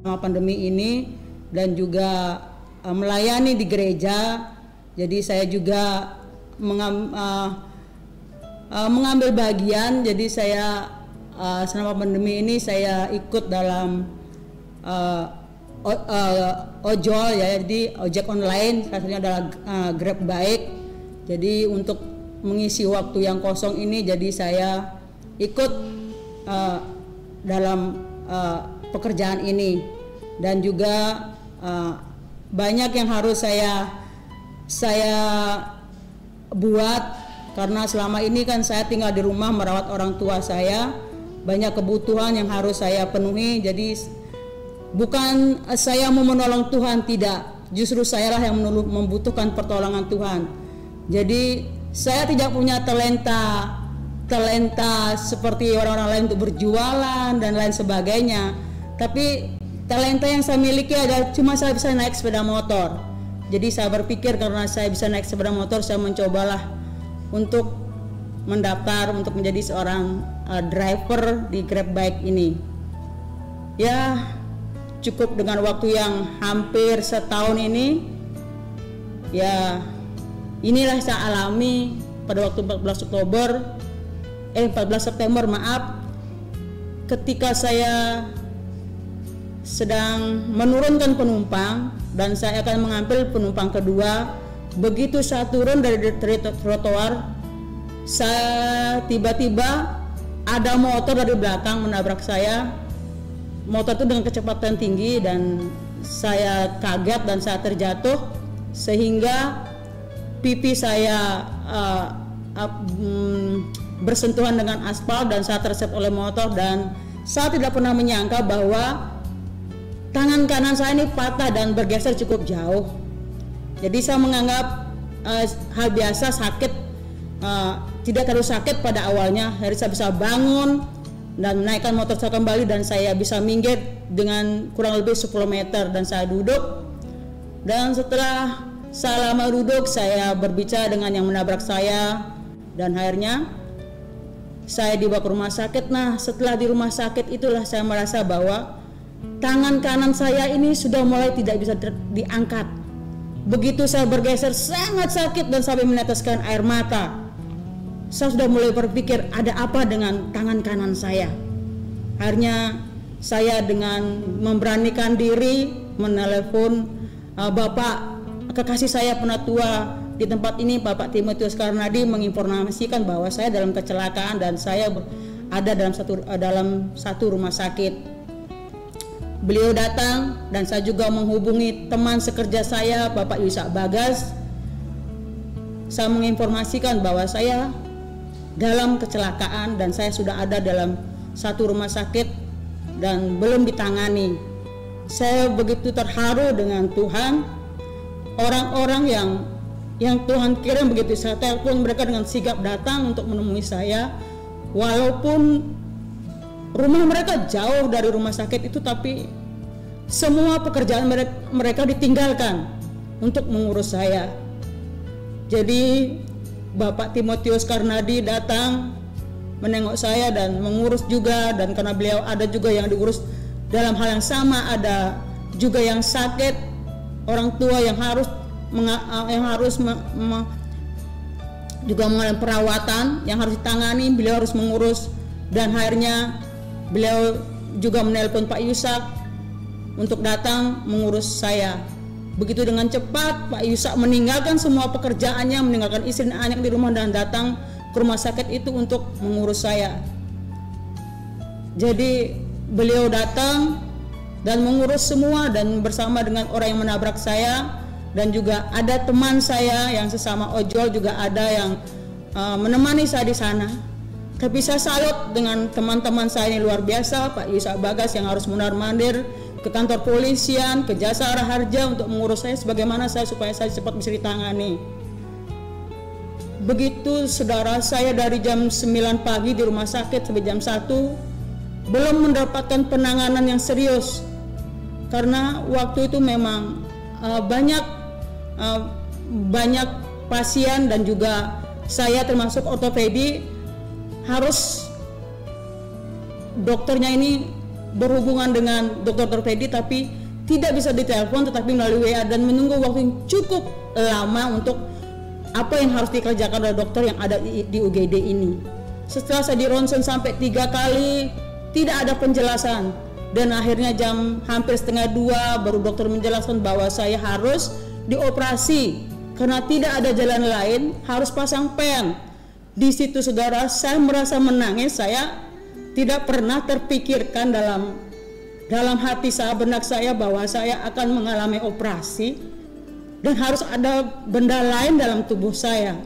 pandemi ini dan juga melayani di gereja. Jadi saya juga mengambil bagian. Jadi saya selama pandemi ini saya ikut dalam ojol ya, jadi ojek online, salah satunya adalah Grab Bike. Jadi untuk mengisi waktu yang kosong ini, jadi saya ikut dalam pekerjaan ini, dan juga banyak yang harus saya buat karena selama ini kan saya tinggal di rumah merawat orang tua saya, banyak kebutuhan yang harus saya penuhi. Jadi bukan saya mau menolong Tuhan, tidak, justru saya lah yang membutuhkan pertolongan Tuhan. Jadi saya tidak punya talenta seperti orang-orang lain untuk berjualan dan lain sebagainya, tapi talenta yang saya miliki adalah cuma saya bisa naik sepeda motor. Jadi saya berpikir karena saya bisa naik sepeda motor, saya mencobalah untuk mendaftar untuk menjadi seorang driver di Grab Bike ini. Ya, cukup dengan waktu yang hampir setahun ini, ya inilah saya alami pada waktu 14 September ketika saya sedang menurunkan penumpang dan saya akan mengambil penumpang kedua. Begitu saya turun dari trotoar, saya tiba-tiba ada motor dari belakang menabrak saya. Motor itu dengan kecepatan tinggi dan saya kaget dan saya terjatuh sehingga pipi saya bersentuhan dengan aspal dan saya terset oleh motor, dan saya tidak pernah menyangka bahwa tangan kanan saya ini patah dan bergeser cukup jauh. Jadi saya menganggap hal biasa, sakit, tidak terlalu sakit pada awalnya. Akhirnya saya bisa bangun dan menaikkan motor saya kembali dan saya bisa minggir dengan kurang lebih 10 meter dan saya duduk. Dan setelah saya lama duduk, saya berbicara dengan yang menabrak saya dan akhirnya saya dibawa ke rumah sakit. Nah, setelah di rumah sakit itulah saya merasa bahwa tangan kanan saya ini sudah mulai tidak bisa diangkat. Begitu saya bergeser sangat sakit dan sampai meneteskan air mata. Saya sudah mulai berpikir ada apa dengan tangan kanan saya. Akhirnya saya dengan memberanikan diri menelepon Bapak kekasih saya penatua di tempat ini, Bapak Timotius Karnadi, menginformasikan bahwa saya dalam kecelakaan dan saya ada dalam satu rumah sakit. Beliau datang dan saya juga menghubungi teman sekerja saya, Bapak Yusak Bagas. Saya menginformasikan bahwa saya dalam kecelakaan dan saya sudah ada dalam satu rumah sakit dan belum ditangani. Saya begitu terharu dengan Tuhan. Orang-orang yang Tuhan kirim, begitu saya telepon mereka dengan sigap datang untuk menemui saya, walaupun rumah mereka jauh dari rumah sakit itu, tapi semua pekerjaan mereka ditinggalkan untuk mengurus saya. Jadi Bapak Timotius Karnadi datang menengok saya dan mengurus juga, dan karena beliau ada juga yang diurus dalam hal yang sama, ada juga yang sakit, orang tua yang harus juga mengalami perawatan yang harus ditangani, beliau harus mengurus. Dan akhirnya beliau juga menelpon Pak Yusak untuk datang mengurus saya. Begitu dengan cepat Pak Yusak meninggalkan semua pekerjaannya, meninggalkan istri dan anak di rumah dan datang ke rumah sakit itu untuk mengurus saya. Jadi beliau datang dan mengurus semua, dan bersama dengan orang yang menabrak saya, dan juga ada teman saya yang sesama ojol juga ada yang menemani saya di sana. Tapi saya salut dengan teman-teman saya ini, luar biasa. Pak Yusak Bagas yang harus mundar-mandir ke kantor polisian, ke Jasa Raharja untuk mengurus saya sebagaimana supaya saya cepat bisa ditangani. Begitu saudara, saya dari jam 9 pagi di rumah sakit sampai jam 1 belum mendapatkan penanganan yang serius, karena waktu itu memang banyak pasien dan juga saya termasuk ortopedi, harus dokternya ini berhubungan dengan Dr. Teddy, tapi tidak bisa ditelepon, tetapi melalui WA, dan menunggu waktu yang cukup lama untuk apa yang harus dikerjakan oleh dokter yang ada di UGD ini. Setelah saya di ronsen sampai 3 kali, tidak ada penjelasan, dan akhirnya jam hampir setengah 2 baru dokter menjelaskan bahwa saya harus dioperasi karena tidak ada jalan lain, harus pasang pen. Di situ saudara, saya merasa menangis. Saya tidak pernah terpikirkan dalam hati saya, benak saya, bahwa saya akan mengalami operasi dan harus ada benda lain dalam tubuh saya.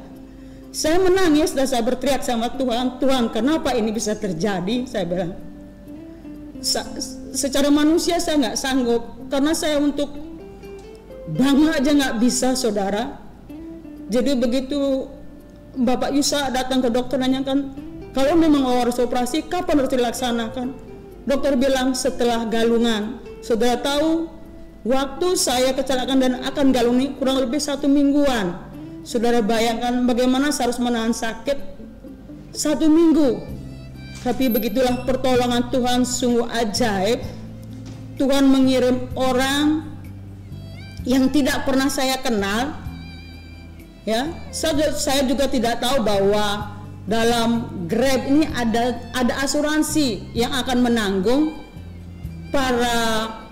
Saya menangis dan saya berteriak sama Tuhan, Tuhan, kenapa ini bisa terjadi? Saya bilang, secara manusia saya nggak sanggup, karena saya untuk bangga aja nggak bisa, saudara. Jadi begitu Bapak Yusa datang ke dokter, nanyakan, kalau memang harus operasi, kapan harus dilaksanakan? Dokter bilang setelah galungan. Saudara tahu, waktu saya kecelakaan dan akan galung ini kurang lebih 1 mingguan. Saudara bayangkan bagaimana saya harus menahan sakit 1 minggu. Tapi begitulah pertolongan Tuhan, sungguh ajaib. Tuhan mengirim orang yang tidak pernah saya kenal. Ya, saya juga tidak tahu bahwa dalam Grab ini ada asuransi yang akan menanggung para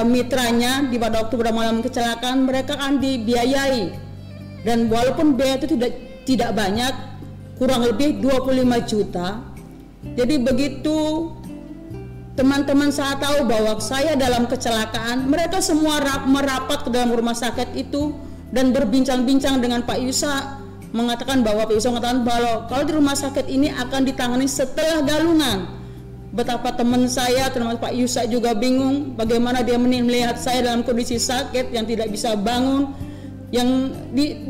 mitranya di pada waktu pada malam kecelakaan. Mereka akan dibiayai, dan walaupun biaya itu tidak banyak, kurang lebih 25 juta. Jadi begitu teman-teman saya tahu bahwa saya dalam kecelakaan, mereka semua merapat ke dalam rumah sakit itu dan berbincang-bincang dengan Pak Yusa, mengatakan bahwa Pak Yusa mengatakan bahwa kalau di rumah sakit ini akan ditangani setelah galungan. Betapa teman saya, termasuk Pak Yusa, juga bingung bagaimana dia melihat saya dalam kondisi sakit yang tidak bisa bangun, yang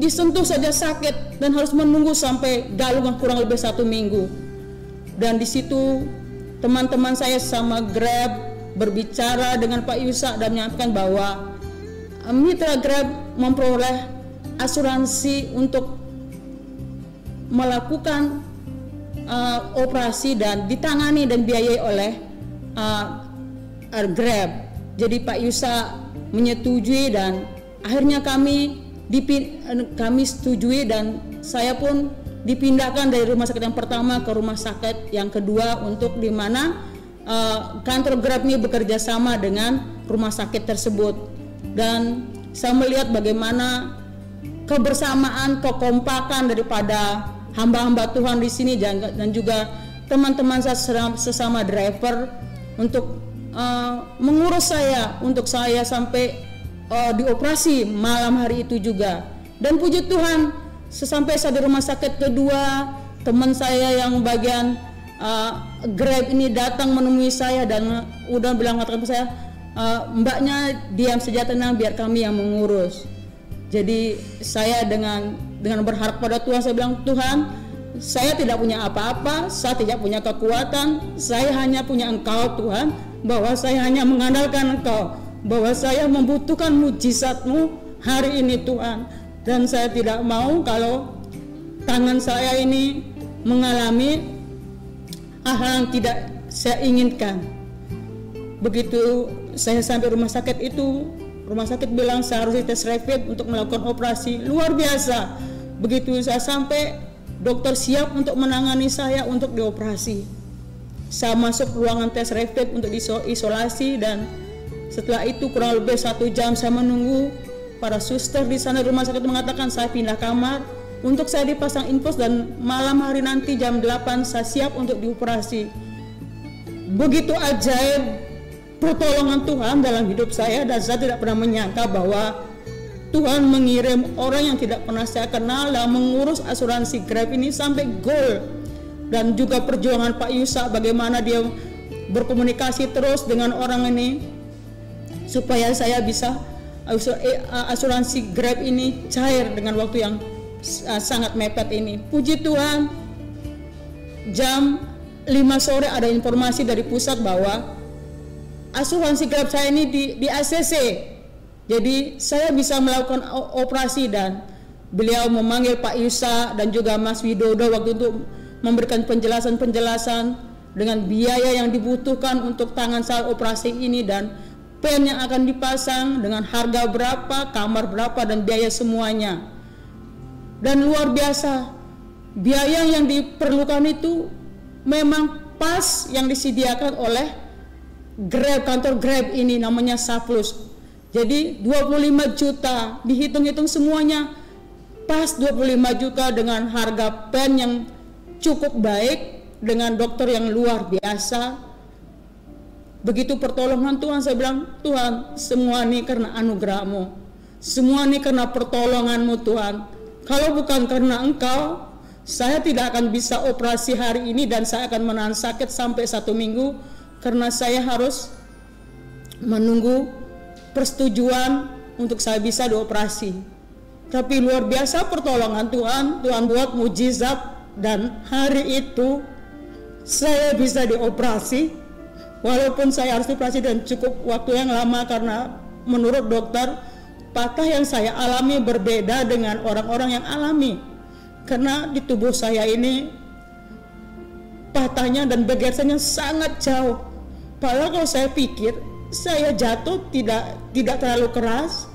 disentuh saja sakit dan harus menunggu sampai galungan kurang lebih 1 minggu. Dan di situ teman-teman saya sama Grab berbicara dengan Pak Yusa dan menyampaikan bahwa mitra Grab memperoleh asuransi untuk melakukan operasi dan ditangani dan biayai oleh Grab. Jadi Pak Yusa menyetujui dan akhirnya kami setujui, dan saya pun dipindahkan dari rumah sakit yang pertama ke rumah sakit yang kedua, untuk di mana kantor Grab ini bekerja sama dengan rumah sakit tersebut. Dan saya melihat bagaimana kebersamaan, kekompakan daripada hamba-hamba Tuhan di sini, dan juga teman-teman saya sesama driver untuk mengurus saya, untuk saya sampai dioperasi malam hari itu juga. Dan puji Tuhan, sesampai saya di rumah sakit kedua, teman saya yang bagian Grab ini datang menemui saya dan udah bilang katakan saya, mbaknya diam saja, tenang, biar kami yang mengurus. Jadi saya dengan berharap pada Tuhan, saya bilang, Tuhan, saya tidak punya apa-apa, saya tidak punya kekuatan, saya hanya punya Engkau Tuhan, bahwa saya hanya mengandalkan Engkau, bahwa saya membutuhkan mujizat-Mu hari ini Tuhan. Dan saya tidak mau kalau tangan saya ini mengalami hal yang tidak saya inginkan. Begitu saya sampai rumah sakit itu, rumah sakit bilang saya harus dites rapid untuk melakukan operasi. Luar biasa. Begitu saya sampai, dokter siap untuk menangani saya untuk dioperasi. Saya masuk ruangan tes rapid untuk diisolasi, dan setelah itu kurang lebih 1 jam saya menunggu. Para suster di sana rumah sakit mengatakan saya pindah kamar untuk saya dipasang infus, dan malam hari nanti jam 8 saya siap untuk dioperasi. Begitu ajaib pertolongan Tuhan dalam hidup saya, dan saya tidak pernah menyangka bahwa Tuhan mengirim orang yang tidak pernah saya kenal dan mengurus asuransi Grab ini sampai goal. Dan juga perjuangan Pak Yusa, bagaimana dia berkomunikasi terus dengan orang ini supaya saya bisa asuransi Grab ini cair dengan waktu yang sangat mepet ini. Puji Tuhan, jam 5 sore ada informasi dari pusat bahwa asuransi Grab saya ini di ACC. Jadi saya bisa melakukan operasi, dan beliau memanggil Pak Yusa dan juga Mas Widodo waktu itu memberikan penjelasan-penjelasan dengan biaya yang dibutuhkan untuk tangan saya operasi ini, dan pen yang akan dipasang dengan harga berapa, kamar berapa, dan biaya semuanya. Dan luar biasa, biaya yang diperlukan itu memang pas yang disediakan oleh Grab, kantor Grab ini namanya Saplus. Jadi 25 juta, dihitung-hitung semuanya pas 25 juta dengan harga pen yang cukup baik, dengan dokter yang luar biasa. Begitu pertolongan Tuhan, saya bilang, Tuhan, semua ini karena anugerah-Mu, semua ini karena pertolongan-Mu Tuhan. Kalau bukan karena Engkau, saya tidak akan bisa operasi hari ini, dan saya akan menahan sakit sampai 1 minggu karena saya harus menunggu persetujuan untuk saya bisa dioperasi. Tapi luar biasa pertolongan Tuhan, Tuhan buat mujizat, dan hari itu saya bisa dioperasi. Walaupun saya harus dioperasi dan cukup waktu yang lama, karena menurut dokter patah yang saya alami berbeda dengan orang-orang yang alami. Karena di tubuh saya ini patahnya dan bergesernya sangat jauh. Padahal kalau saya pikir saya jatuh tidak terlalu keras,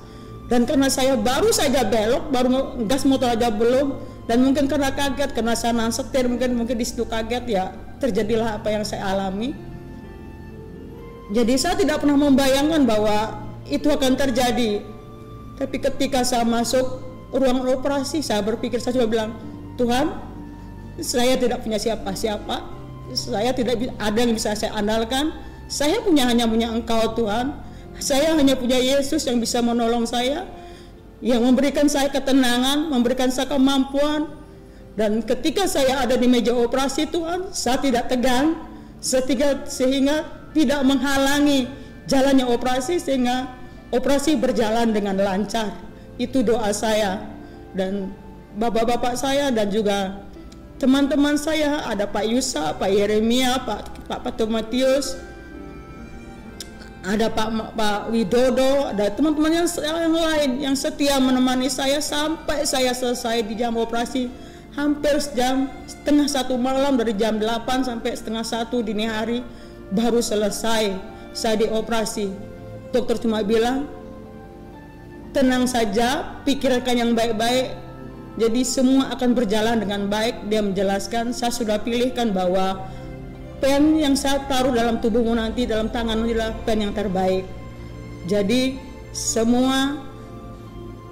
dan karena saya baru saja belok, baru gas motor aja belum, dan mungkin karena kaget, karena saya nahan setir, mungkin di situ kaget, ya terjadilah apa yang saya alami. Jadi saya tidak pernah membayangkan bahwa itu akan terjadi. Tapi ketika saya masuk ruang operasi, saya berpikir, saya coba bilang, Tuhan, saya tidak punya siapa-siapa, saya tidak ada yang bisa saya andalkan, saya hanya punya Engkau Tuhan, saya hanya punya Yesus yang bisa menolong saya, yang memberikan saya ketenangan, memberikan saya kemampuan. Dan ketika saya ada di meja operasi Tuhan, saya tidak tegang, sehingga tidak menghalangi jalannya operasi, sehingga operasi berjalan dengan lancar. Itu doa saya, dan bapak-bapak saya, dan juga teman-teman saya, ada Pak Yusa, Pak Yeremia, Pak Timotius, ada Pak Widodo, ada teman-teman yang lain yang setia menemani saya sampai saya selesai di jam operasi, hampir setengah 1 malam, dari jam 8 sampai setengah 1 dini hari baru selesai saya dioperasi. Dokter cuma bilang, tenang saja, pikirkan yang baik-baik, jadi semua akan berjalan dengan baik. Dia menjelaskan, saya sudah pilihkan bahwa pen yang saya taruh dalam tubuhmu nanti, dalam tanganmu adalah pen yang terbaik. Jadi semua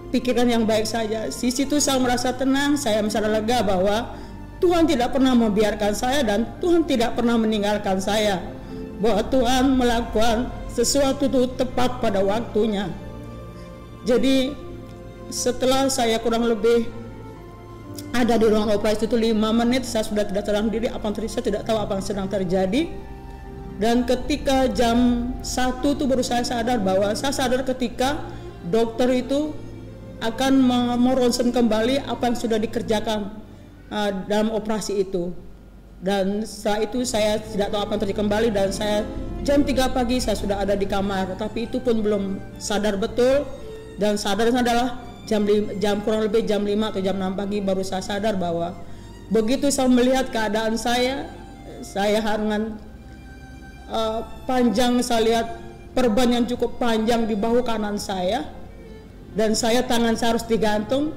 pikiran yang baik saja. Di situ saya merasa tenang, saya merasa lega bahwa Tuhan tidak pernah membiarkan saya, dan Tuhan tidak pernah meninggalkan saya, bahwa Tuhan melakukan sesuatu itu tepat pada waktunya. Jadi setelah saya kurang lebih ada di ruang operasi itu 5 menit, saya sudah tidak sadar diri apa yang terjadi, saya tidak tahu apa yang sedang terjadi. Dan ketika jam 1 itu baru saya sadar, bahwa saya sadar ketika dokter itu akan meronsen kembali apa yang sudah dikerjakan dalam operasi itu. Dan setelah itu saya tidak tahu apa yang terjadi kembali, dan saya jam 3 pagi saya sudah ada di kamar, tapi itu pun belum sadar betul. Dan sadarnya adalah jam kurang lebih jam 5 atau jam 6 pagi baru saya sadar bahwa begitu saya melihat keadaan saya dengan panjang, saya lihat perban yang cukup panjang di bahu kanan saya, dan tangan saya harus digantung.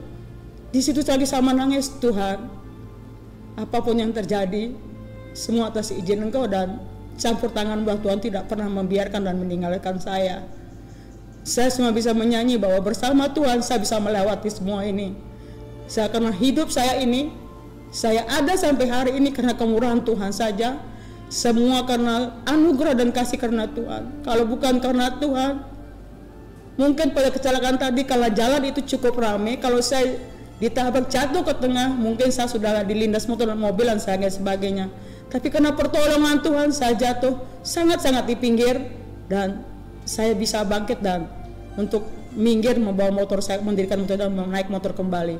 Di situ tadi saya menangis, Tuhan, apapun yang terjadi, semua atas izin Engkau, dan campur tangan bahwa Tuhan tidak pernah membiarkan dan meninggalkan saya. Saya cuma bisa menyanyi bahwa bersama Tuhan saya bisa melewati semua ini. Karena hidup saya ini, saya ada sampai hari ini karena kemurahan Tuhan saja. Semua karena anugerah dan kasih karena Tuhan. Kalau bukan karena Tuhan, mungkin pada kecelakaan tadi, kalau jalan itu cukup ramai, kalau saya ditabrak jatuh ke tengah, mungkin saya sudah dilindas motor dan mobil dan sebagainya. Tapi karena pertolongan Tuhan, saya jatuh sangat-sangat di pinggir, dan saya bisa bangkit dan untuk minggir, membawa motor saya, mendirikan motor dan menaik motor kembali.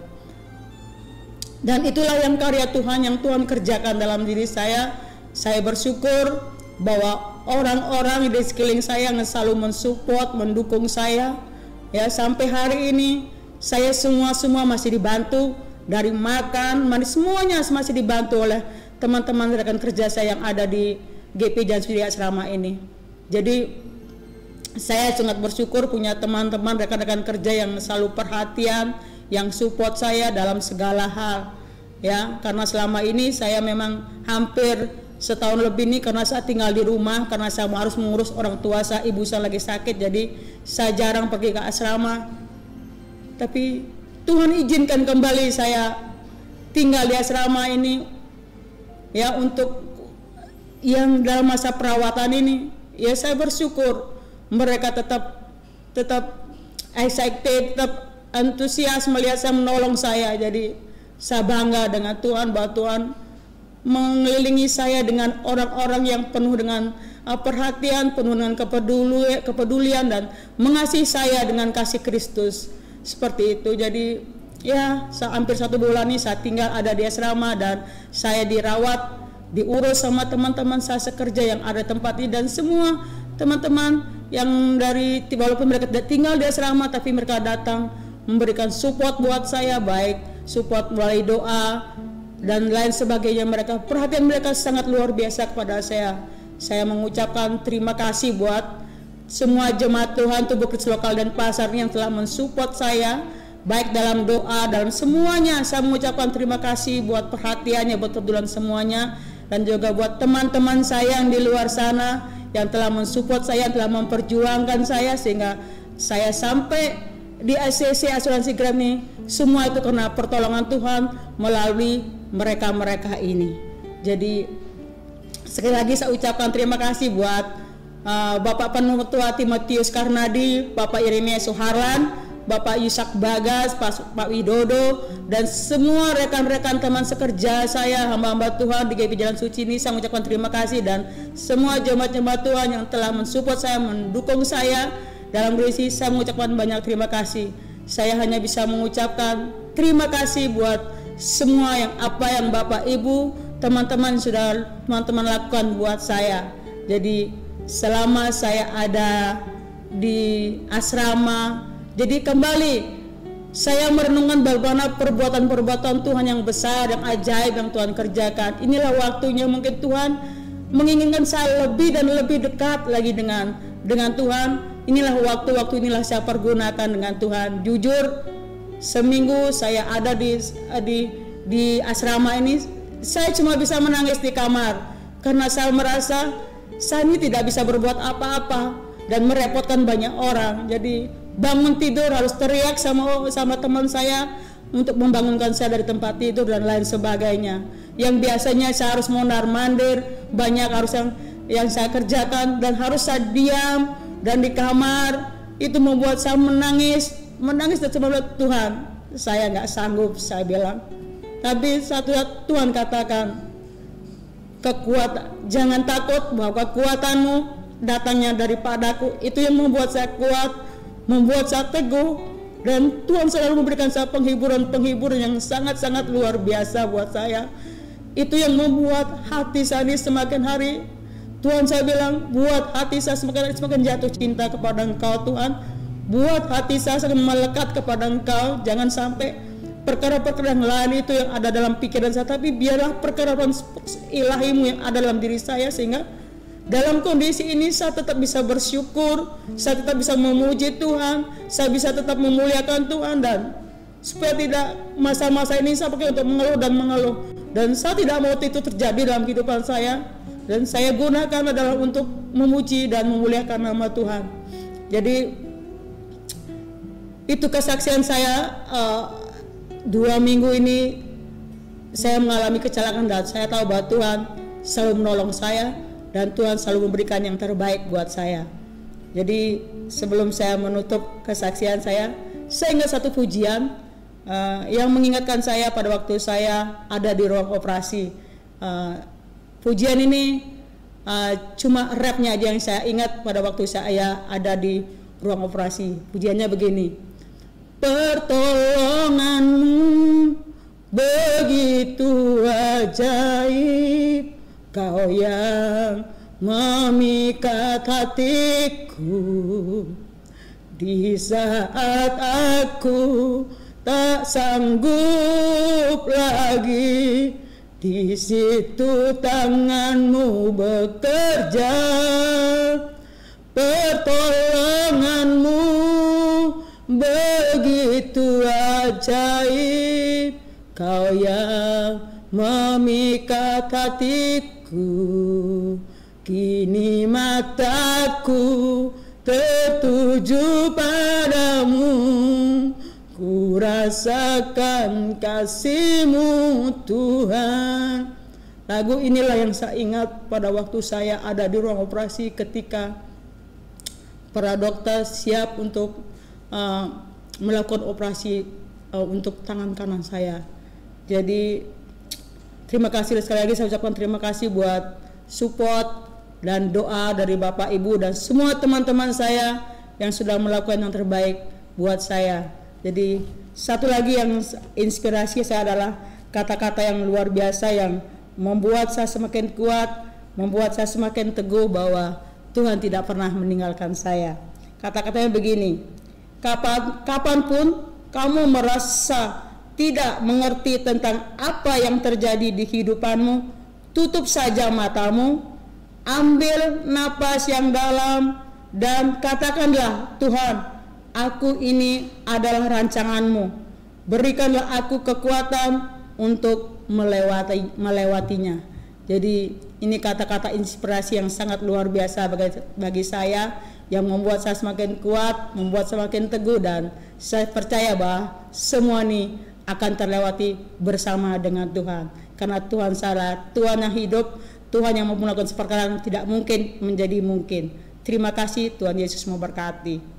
Dan itulah yang karya Tuhan yang Tuhan kerjakan dalam diri saya. Saya bersyukur bahwa orang-orang di sekeliling saya yang selalu mensupport, mendukung saya, ya sampai hari ini saya semua masih dibantu, dari makan, semuanya masih dibantu oleh teman-teman rekan kerja saya yang ada di GP Jalan Suci Asrama ini. Jadi saya sangat bersyukur punya teman-teman rekan-rekan kerja yang selalu perhatian, yang support saya dalam segala hal, ya. Karena selama ini saya memang hampir setahun lebih nih, karena saya tinggal di rumah, karena saya harus mengurus orang tua saya, ibu saya lagi sakit, jadi saya jarang pergi ke asrama. Tapi Tuhan izinkan kembali saya tinggal di asrama ini, ya, untuk yang dalam masa perawatan ini. Ya, saya bersyukur mereka tetap excited, tetap antusias melihat saya, menolong saya. Jadi saya bangga dengan Tuhan, bahwa Tuhan mengelilingi saya dengan orang-orang yang penuh dengan perhatian, penuh dengan kepedulian dan mengasihi saya dengan kasih Kristus, seperti itu. Jadi ya, hampir 1 bulan ini saya tinggal ada di asrama dan saya dirawat, diurus sama teman-teman saya sekerja yang ada tempat ini, dan semua teman-teman yang dari, walaupun mereka tidak tinggal di asrama, tapi mereka datang memberikan support buat saya, baik support melalui doa dan lain sebagainya. Perhatian mereka sangat luar biasa kepada saya. Saya mengucapkan terima kasih buat semua jemaat Tuhan, tubuh Kristus lokal dan pasar yang telah mensupport saya, baik dalam doa, dalam semuanya. Saya mengucapkan terima kasih buat perhatiannya, buat kebetulan semuanya, dan juga buat teman-teman saya yang di luar sana yang telah mensupport saya, yang telah memperjuangkan saya sehingga saya sampai di ACC Asuransi Grab ini. Semua itu karena pertolongan Tuhan melalui mereka-mereka ini. Jadi sekali lagi saya ucapkan terima kasih buat Bapak Penutua Timotius Karnadi, Bapak Yeremia Suharlan, Bapak Yusak Bagas, Pak Widodo, dan semua rekan-rekan teman sekerja saya, hamba-hamba Tuhan di GP Jalan Suci ini. Saya mengucapkan terima kasih, dan semua jemaat-jemaat Tuhan yang telah mensupport saya, mendukung saya dalam berisi. Saya mengucapkan banyak terima kasih. Saya hanya bisa mengucapkan terima kasih buat semua yang Bapak Ibu, teman-teman sudah teman-teman lakukan buat saya. Jadi selama saya ada di asrama, jadi kembali saya merenungkan bagaimana perbuatan-perbuatan Tuhan yang besar, yang ajaib yang Tuhan kerjakan. Inilah waktunya mungkin Tuhan menginginkan saya lebih dan lebih dekat lagi dengan Tuhan. Inilah waktu-waktu, inilah saya pergunakan dengan Tuhan. Jujur, seminggu saya ada di asrama ini, saya cuma bisa menangis di kamar karena saya merasa saya ini tidak bisa berbuat apa-apa dan merepotkan banyak orang. Jadi bangun tidur harus teriak sama teman saya untuk membangunkan saya dari tempat tidur dan lain sebagainya. Yang biasanya saya harus mondar-mandir, banyak harus yang saya kerjakan, dan harus saya diam dan di kamar. Itu membuat saya menangis dan sebab Tuhan, saya nggak sanggup, saya bilang. Tapi satu Tuhan katakan, jangan takut, bahwa kekuatanmu datangnya daripadaku. Itu yang membuat saya kuat, membuat saya teguh, dan Tuhan selalu memberikan saya penghiburan yang sangat-sangat luar biasa buat saya. Itu yang membuat hati saya ini semakin hari, Tuhan, saya bilang, buat hati saya semakin jatuh cinta kepada Engkau Tuhan. Buat hati saya semakin melekat kepada Engkau. Jangan sampai perkara-perkara yang lain itu yang ada dalam pikiran saya, tapi biarlah perkara ilahimu yang ada dalam diri saya, sehingga dalam kondisi ini saya tetap bisa bersyukur, saya tetap bisa memuji Tuhan, saya bisa tetap memuliakan Tuhan, dan supaya tidak masa-masa ini saya pakai untuk mengeluh. Dan saya tidak mau itu terjadi dalam kehidupan saya, dan saya gunakan adalah untuk memuji dan memuliakan nama Tuhan. Jadi itu kesaksian saya. 2 minggu ini saya mengalami kecelakaan, dan saya tahu bahwa Tuhan selalu menolong saya, dan Tuhan selalu memberikan yang terbaik buat saya. Jadi sebelum saya menutup kesaksian saya ingat satu pujian yang mengingatkan saya pada waktu saya ada di ruang operasi. Pujian ini cuma rapnya aja yang saya ingat pada waktu saya ada di ruang operasi. Pujiannya begini: pertolonganmu begitu ajaib, Kau yang memikat hatiku di saat aku tak sanggup lagi di situ tanganmu bekerja, pertolonganmu begitu ajaib. Kau yang memikat hatiku, kini mataku tertuju padamu. Ku rasakan kasih-Mu Tuhan. Lagu inilah yang saya ingat pada waktu saya ada di ruang operasi ketika para dokter siap untuk melakukan operasi untuk tangan kanan saya. Jadi terima kasih sekali lagi, saya ucapkan terima kasih buat support dan doa dari Bapak Ibu dan semua teman-teman saya yang sudah melakukan yang terbaik buat saya. Jadi satu lagi yang inspirasi saya adalah kata-kata yang luar biasa yang membuat saya semakin kuat, membuat saya semakin teguh bahwa Tuhan tidak pernah meninggalkan saya. Kata-katanya begini, kapanpun kamu merasa tidak mengerti tentang apa yang terjadi di kehidupanmu, tutup saja matamu, ambil napas yang dalam dan katakanlah, Tuhan, aku ini adalah rancangan-Mu. Berikanlah aku kekuatan untuk melewatinya. Jadi ini kata-kata inspirasi yang sangat luar biasa bagi saya, yang membuat saya semakin kuat, membuat semakin teguh, dan saya percaya bahwa semua ini akan terlewati bersama dengan Tuhan. Karena Tuhan salah, Tuhan yang hidup, Tuhan yang mampu melakukan seperkara yang tidak mungkin menjadi mungkin. Terima kasih, Tuhan Yesus memberkati.